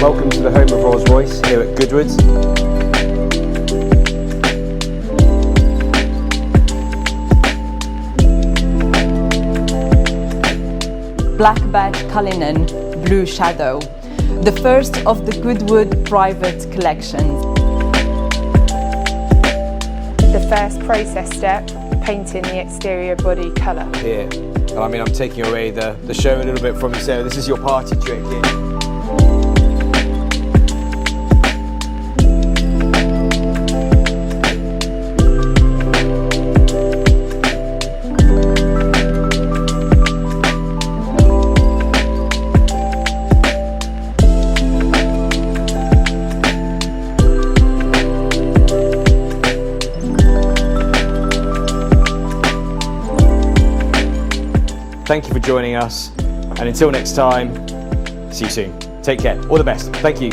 Welcome to the home of Rolls-Royce here at Goodwood. Black Badge Cullinan Blue Shadow, the first of the Goodwood private collections. The first process step, painting the exterior body colour. Here, and I mean I'm taking away the show a little bit from you, so this is your party trick here. Thank you for joining us, and until next time, see you soon. Take care. All the best. Thank you.